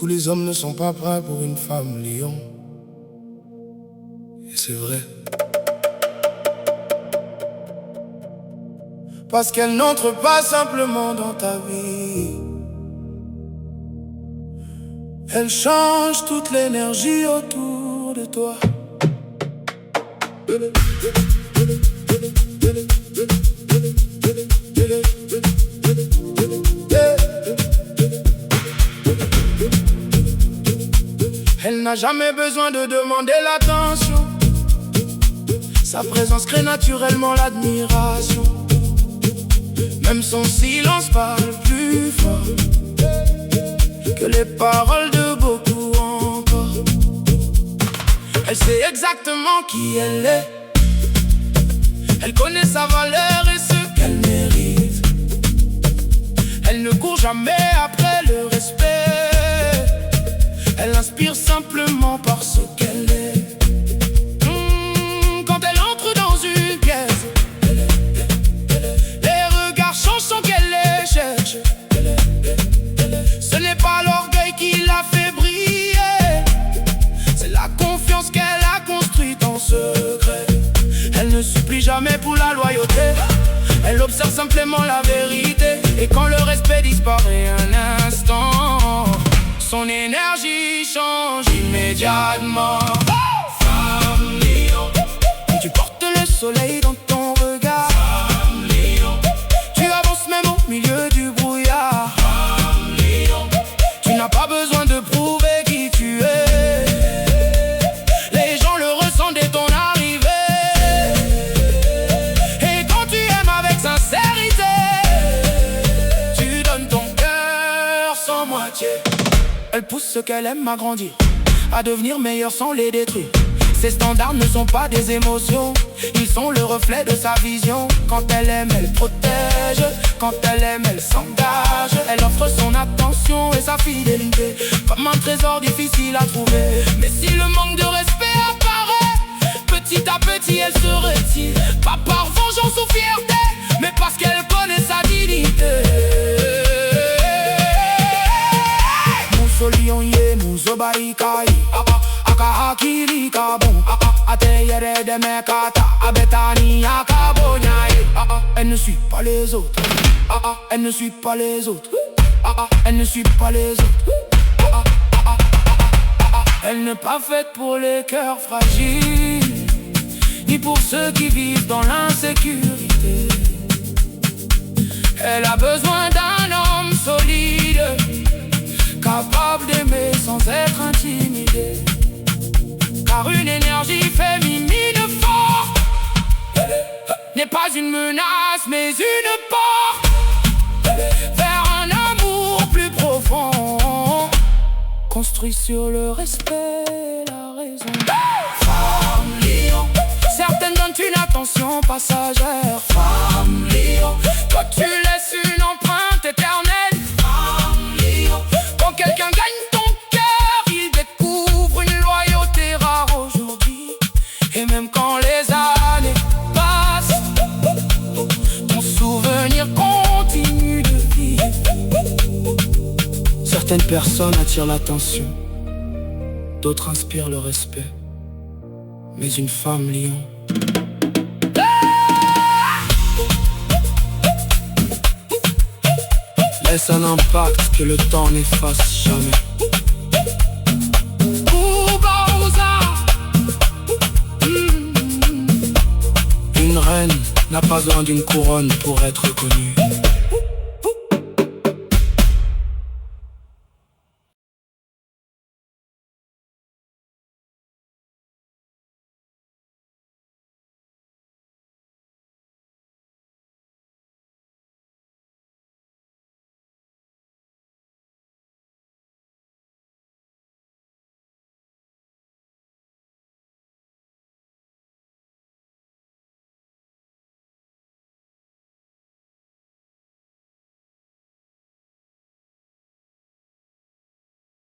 Tous les hommes ne sont pas prêts pour une femme lion. Et c'est vrai. Parce qu'elle n'entre pas simplement dans ta vie. Elle change toute l'énergie autour de toi. Elle n'a jamais besoin de demander l'attention. Sa présence crée naturellement l'admiration. Même son silence parle plus fort que les paroles de beaucoup encore. Elle sait exactement qui elle est. Elle connaît sa valeur et ce qu'elle mérite. Elle ne court jamais après le respect. Elle inspire simplement par ce qu'elle est. Quand elle entre dans une pièce, les regards changent sans qu'elle les cherche. Ce n'est pas l'orgueil qui l'a fait briller, c'est la confiance qu'elle a construite en secret. Elle ne supplie jamais pour la loyauté. Elle observe simplement la vérité. Et quand le respect disparaît un instant, son énergie change immédiatement. Femme lion, tu portes le soleil dans ton regard. Femme lion, tu avances même au milieu du brouillard. Femme lion, tu n'as pas besoin de prouver qui tu es. Les gens le ressentent dès ton arrivée. Et quand tu aimes avec sincérité, tu donnes ton cœur sans moitié. Elle pousse ce qu'elle aime à grandir, à devenir meilleure sans les détruire. Ses standards ne sont pas des émotions, ils sont le reflet de sa vision. Quand elle aime, elle protège. Quand elle aime, elle s'engage. Elle offre son attention et sa fidélité comme un trésor difficile à trouver. Mais si le manque de respect apparaît, petit à petit elle se retire. Pas par vengeance ou fierté, mais parce qu'elle connaît sa dignité. Lion ye muzobai kai akahakili kabon ateyere de mekata abetani akabonyai. Elle ne suit pas les autres. Elle ne suit pas les autres. Elle ne suit pas les autres. Elle n'est pas faite pour les cœurs fragiles, ni pour ceux qui vivent dans l'insécurité. Elle a besoin d'un homme solide, capable d'aimer sans être intimidé. Car une énergie féminine forte n'est pas une menace mais une porte vers un amour plus profond, construit sur le respect et la raison. Femme lion, certaines donnent une attention passagère. Femme lion, toi tu laisses une empreinte éternelle. Quand quelqu'un gagne ton cœur, il découvre une loyauté rare aujourd'hui. Et même quand les années passent, ton souvenir continue de vivre. Certaines personnes attirent l'attention, d'autres inspirent le respect. Mais une femme lion laisse un impact que le temps n'efface jamais. Une reine n'a pas besoin d'une couronne pour être connue.